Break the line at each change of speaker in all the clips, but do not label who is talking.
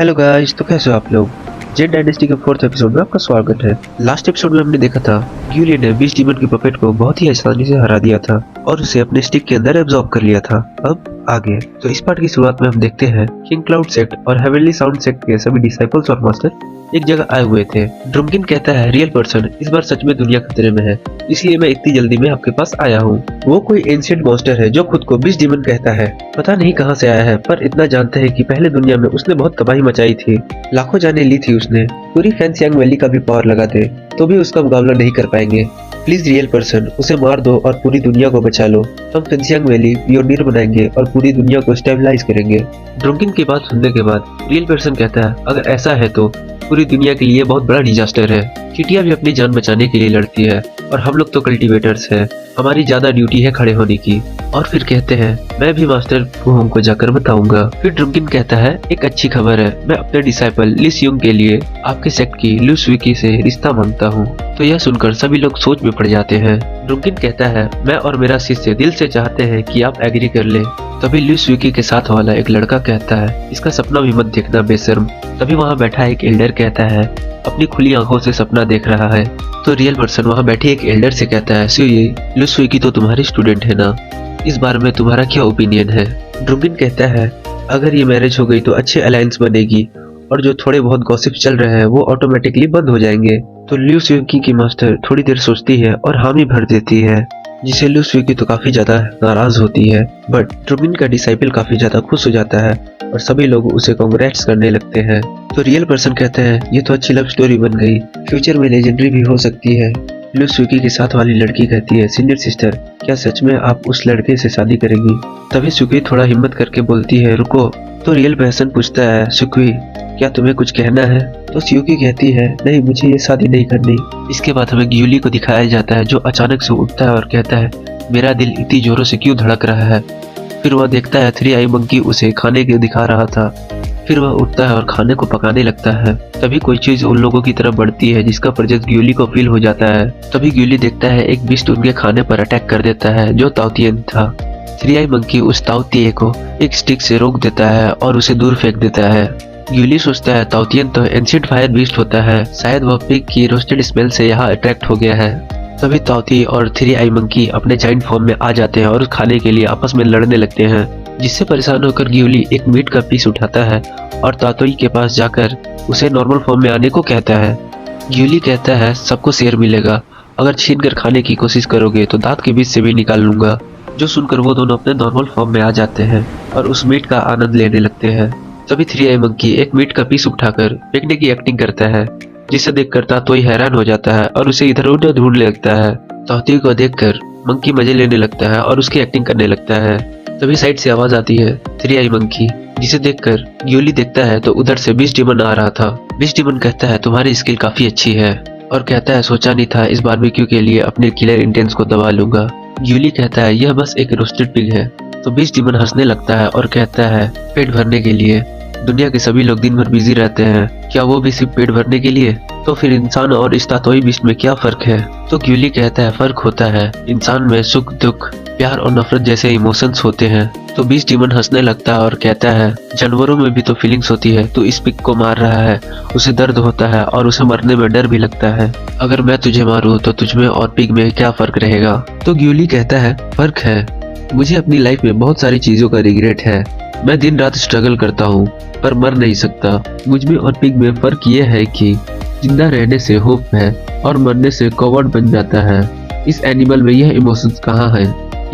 Hello guys, तो कैसे हो आप लोग। जेड डायनेस्टी के फोर्थ एपिसोड में आपका स्वागत है। लास्ट एपिसोड में हमने देखा था यूली ने बीस्ट डीमन की पपेट को बहुत ही आसानी से हरा दिया था और उसे अपने स्टिक के अंदर एब्जॉर्ब कर लिया था। अब आगे तो इस पार्ट की शुरुआत में हम देखते हैं किंग क्लाउड सेक्ट और हेवनली साउंड सेक्ट के सभी डिसाइपल्स और मास्टर एक जगह आए हुए थे। ड्रम्किन कहता है, रियल पर्सन, इस बार सच में दुनिया खतरे में है, इसलिए मैं इतनी जल्दी में आपके पास आया हूँ। वो कोई एंशिएंट मॉन्स्टर है जो खुद को बीस्ट डीमन कहता है। पता नहीं कहाँ से आया है, पर इतना जानते हैं कि पहले दुनिया में उसने बहुत तबाही मचाई थी। लाखों जानें ली थी उसने। पूरी फैंसियांग वैली का भी पावर लगा दे तो भी उसका मुकाबला नहीं कर पाएंगे। प्लीज रियल पर्सन, उसे मार दो और पूरी दुनिया को बचा लो। हम फैंसियांग वैली पियोनियर बनाएंगे और पूरी दुनिया को स्टेबलाइज करेंगे। ड्रंकिन की बात सुनने के बाद रियल पर्सन कहता है, अगर ऐसा है तो पूरी दुनिया के लिए बहुत बड़ा डिजास्टर है। चींटियां भी अपनी जान बचाने के लिए लड़ती है और हम लोग तो कल्टीवेटर्स हैं, हमारी ज्यादा ड्यूटी है खड़े होने की। और फिर कहते हैं, मैं भी मास्टर फुहोंग को जाकर बताऊंगा। फिर ड्रंकिन कहता है, एक अच्छी खबर है, मैं अपने डिसाइपल ली सियोंग के लिए आपके सेक्ट की लू स्विकी से रिश्ता मांगता हूँ। तो यह सुनकर सभी लोग सोच में पड़ जाते हैं। ड्रंकिन कहता है, मैं और मेरा शिष्य दिल से चाहते हैं कि आप एग्री कर ले। तभी लू स्विकी के साथ वाला एक लड़का कहता है, इसका सपना भी मत देखना बेशर्म। तभी वहाँ बैठा एक एल्डर कहता है, अपनी खुली आंखों से सपना देख रहा है। तो रियल पर्सन वहाँ बैठे एक एल्डर से कहता है, सुई, लू स्विकी तो तुम्हारी स्टूडेंट है ना, इस बारे में तुम्हारा क्या ओपिनियन है। ड्रुगिन कहता है, अगर ये मैरिज हो गई तो अच्छे अलायंस बनेगी और जो थोड़े बहुत गॉसिप चल रहे हैं वो ऑटोमेटिकली बंद हो जाएंगे। तो लू स्विकी की मास्टर थोड़ी देर सोचती है और हामी भर देती है, जिसे लू स्विकी तो काफी ज्यादा नाराज होती है। बट ड्रुगिन का डिसाइपल काफी ज्यादा खुश हो जाता है और सभी लोग उसे कांग्रेट्स करने लगते हैं। तो रियल पर्सन कहते हैं, ये तो अच्छी लव स्टोरी बन गई, फ्यूचर में लेजेंडरी भी हो सकती है। लू स्विकी के साथ वाली लड़की कहती है, सीनियर सिस्टर, क्या सच में आप उस लड़के से शादी करेगी। तभी सुकी थोड़ा हिम्मत करके बोलती है, रुको। तो रियल पर्सन पूछता है, सुकी, क्या तुम्हें कुछ कहना है। तो स्यूकी कहती है, नहीं, मुझे ये शादी नहीं करनी। इसके बाद हमें ग्यूली को दिखाया जाता है जो अचानक से उठता है और कहता है, मेरा दिल इतनी जोरों से क्यों धड़क रहा है। फिर वह देखता है थ्री आई मंकी उसे खाने के दिखा रहा था। फिर वह उठता है और खाने को पकाने लगता है। तभी कोई चीज उन लोगों की तरफ बढ़ती है जिसका प्रेजेंस ग्यूली को फील हो जाता है। तभी ग्यूली देखता है एक बिस्ट उनके खाने पर अटैक कर देता है जो ताओतियन था। थ्री आई मंकी उस ताओतिये को एक स्टिक से रोक देता है और उसे दूर फेंक देता है। ग्यूली सोचता है, ताओतियन तो एंशिएंट फायर बीस्ट होता है, शायद वह पिग की रोस्टेड स्मेल से यहाँ अट्रैक्ट हो गया है। तभी ताओती और थ्री आई मंकी अपने जाइंट फॉर्म में आ जाते हैं और उस खाने के लिए आपस में लड़ने लगते हैं, जिससे परेशान होकर ग्यूली एक मीट का पीस उठाता है और तातोई के पास जाकर उसे नॉर्मल फॉर्म में आने को कहता है। ग्यूली कहता है, सबको शेर मिलेगा, अगर छीन कर खाने की कोशिश करोगे तो दांत के बीच से भी निकाल लूंगा। जो सुनकर वो दोनों अपने नॉर्मल फॉर्म में आ जाते हैं और उस मीट का आनंद लेने लगते हैं। तभी थ्री आई मंकी एक मीट का पीस उठाकर फेंकने की एक्टिंग करता है, जिसे देखकर तातोई हैरान हो जाता है और उसे इधर उधर ढूंढने लगता है। तातोई को देखकर मंकी मजे लेने लगता है और उसकी एक्टिंग करने लगता है। तभी साइड से आवाज आती है, थ्री आई मंकी, जिसे देखकर ग्यूली देखता है तो उधर से बीस्ट डीमन आ रहा था। बीस्ट डीमन कहता है, तुम्हारी स्किल काफी अच्छी है, और कहता है, सोचा नहीं था इस बारबेक्यू के लिए अपने किलर इंटेंस को दबा लूंगा। ग्यूली कहता है, यह बस एक रोस्टेड पिग है। तो बीस्ट डीमन हंसने लगता है और कहता है, पेट भरने के लिए। दुनिया के सभी लोग दिन भर बिजी रहते हैं, क्या वो भी सिर्फ पेट भरने के लिए। तो फिर इंसान और इस तातोई बीस्ट में क्या फर्क है। तो ग्यूली कहता है, फर्क होता है, इंसान में सुख दुख प्यार और नफरत जैसे इमोशंस होते हैं। तो बीस्ट डीमन हंसने लगता है और कहता है, जानवरों में भी तो फीलिंग्स होती है, तू इस पिग को मार रहा है, उसे दर्द होता है और उसे मरने में डर भी लगता है। अगर मैं तुझे मारूं तो तुझमें और पिग में क्या फर्क रहेगा। तो ग्यूली कहता है, फर्क है, मुझे अपनी लाइफ में बहुत सारी चीजों का रिग्रेट है, मैं दिन रात स्ट्रगल करता हूँ पर मर नहीं सकता। मुझमें और पिग में फर्क ये है कि जिंदा रहने से होप है और मरने से कवर्ड बन जाता है। इस एनिमल में यह इमोशंस कहाँ है।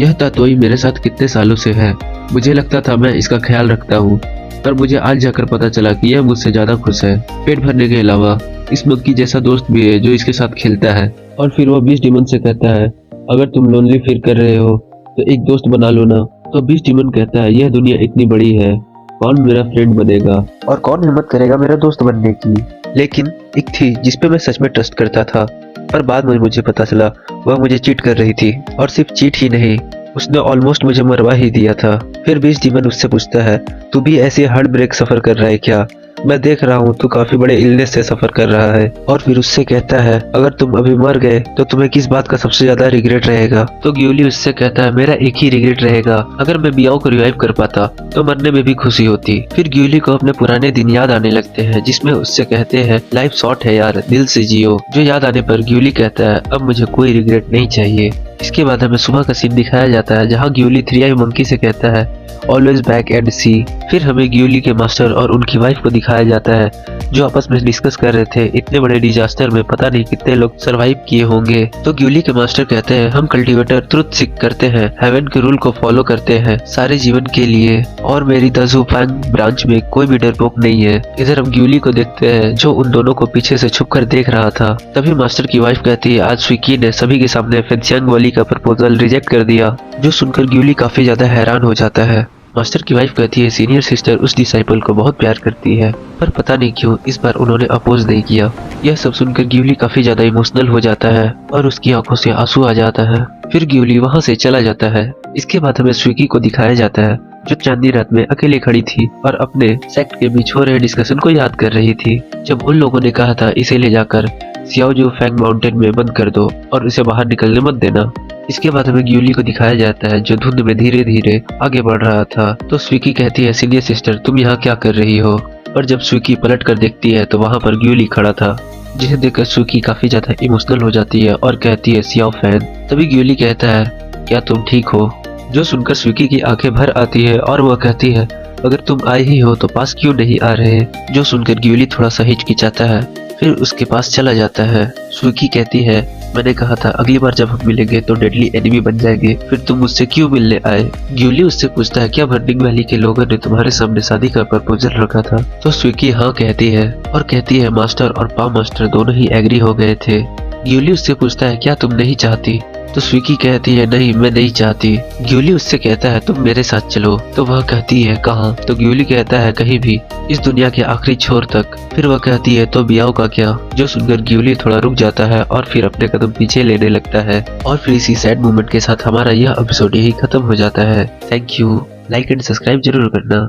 यह तातोई मेरे साथ कितने सालों से है, मुझे लगता था मैं इसका ख्याल रखता हूँ, पर मुझे आज जाकर पता चला कि यह मुझसे ज्यादा खुश है। पेट भरने के अलावा इस मंकी जैसा दोस्त भी है जो इसके साथ खेलता है। और फिर वह बीस्ट डीमन से कहता है, अगर तुम लोनली फील कर रहे हो तो एक दोस्त बना लो ना। तो बीस्ट डीमन कहता है, यह दुनिया इतनी बड़ी है, कौन मेरा फ्रेंड बनेगा और कौन हिम्मत करेगा मेरा दोस्त बनने की। लेकिन एक थी जिसपे मैं सच में ट्रस्ट करता था, पर बाद में मुझे पता चला वह मुझे चीट कर रही थी, और सिर्फ चीट ही नहीं, उसने ऑलमोस्ट मुझे मरवा ही दिया था। फिर बीस्ट डीमन उससे पूछता है, तू भी ऐसे हार्ट ब्रेक सफर कर रहा है क्या। मैं देख रहा हूँ तू काफी बड़े इलनेस से सफर कर रहा है। और फिर उससे कहता है अगर तुम अभी मर गए तो तुम्हें किस बात का सबसे ज्यादा रिग्रेट रहेगा। तो ग्यूली उससे कहता है मेरा एक ही रिग्रेट रहेगा, अगर मैं बियाओ को रिवाइव कर पाता तो मरने में भी खुशी होती। फिर ग्यूली को अपने पुराने दिन याद आने लगते हैं, जिसमें उससे कहते हैं लाइफ शॉर्ट है यार, दिल से जियो। जो याद आने पर ग्यूली कहता है अब मुझे कोई रिग्रेट नहीं चाहिए। इसके बाद हमें सुबह का सीन दिखाया जाता है, जहाँ ग्यूली 3i मंकी से कहता है ऑलवेज बैक एंड सी। फिर हमें ग्यूली के मास्टर और उनकी वाइफ को दिखाया जाता है, जो आपस में डिस्कस कर रहे थे इतने बड़े डिजास्टर में पता नहीं कितने लोग सरवाइव किए होंगे। तो ग्यूली के मास्टर कहते हैं हम कल्टीवेटर ट्रुथ सीख करते हैं, हेवन के रूल को फॉलो करते हैं सारे जीवन के लिए, और मेरी दजूफैंग ब्रांच में कोई भी डरपोक नहीं है। इधर हम ग्यूली को देखते हैं जो उन दोनों को पीछे से छुपकर देख रहा था। तभी मास्टर की वाइफ कहती है आज स्विकी ने सभी के सामने फेंगशियांग वाली का प्रपोजल रिजेक्ट कर दिया। जो सुनकर ग्यूली काफी ज्यादा हैरान हो जाता है। मास्टर की वाइफ कहती है सीनियर सिस्टर उस डिसाइपल को बहुत प्यार करती है, पर पता नहीं क्यों इस बार उन्होंने अपोज नहीं किया। यह सब सुनकर ग्यूली काफी ज्यादा इमोशनल हो जाता है और उसकी आंखों से आंसू आ जाता है। फिर ग्यूली वहाँ से चला जाता है। इसके बाद हमें स्विकी को दिखाया जाता है, जो चांदनी रात में अकेले खड़ी थी और अपने सेक्ट के बीच हो रहे डिस्कशन को याद कर रही थी, जब उन लोगों ने कहा था इसे ले जाकर सियाओजू फैंग माउंटेन में बंद कर दो और इसे बाहर निकलने मत देना। इसके बाद हमें ग्यूली को दिखाया जाता है, जो धुंध में धीरे धीरे आगे बढ़ रहा था। तो स्विकी कहती है सीनियर सिस्टर तुम यहाँ क्या कर रही हो। और जब स्विकी पलट कर देखती है तो वहाँ पर ग्यूली खड़ा था, जिसे देखकर स्विकी काफी ज्यादा इमोशनल हो जाती है और कहती है सियाओ फैन। तभी ग्यूली कहता है क्या तुम ठीक हो। जो सुनकर स्विकी की आंखें भर आती है और वह कहती है अगर तुम आए ही हो तो पास क्यों नहीं आ रहे। जो सुनकर ग्यूली थोड़ा सा हिचकिचाता है, फिर उसके पास चला जाता है। स्विकी कहती है मैंने कहा था अगली बार जब हम मिलेंगे तो डेडली एनिमी बन जाएंगे, फिर तुम मुझसे क्यों मिलने आए। ग्यूली उससे पूछता है क्या बर्निंग वैली के लोगों ने तुम्हारे सामने शादी का प्रपोजल रखा था। तो स्विकी हाँ कहती है और कहती है मास्टर और पा मास्टर दोनों ही एग्री हो गए थे। ग्यूली उससे पूछता है क्या तुम नहीं चाहती। तो स्विकी कहती है नहीं मैं नहीं चाहती। ग्यूली उससे कहता है तुम मेरे साथ चलो। तो वह कहती है कहाँ। तो ग्यूली कहता है कहीं भी, इस दुनिया के आखिरी छोर तक। फिर वह कहती है तो बियाओ का क्या। जो सुनकर ग्यूली थोड़ा रुक जाता है और फिर अपने कदम पीछे लेने लगता है। और फिर इसी सैड मोमेंट के साथ हमारा यह एपिसोड यही खत्म हो जाता है। Thank you. Like and subscribe जरूर करना।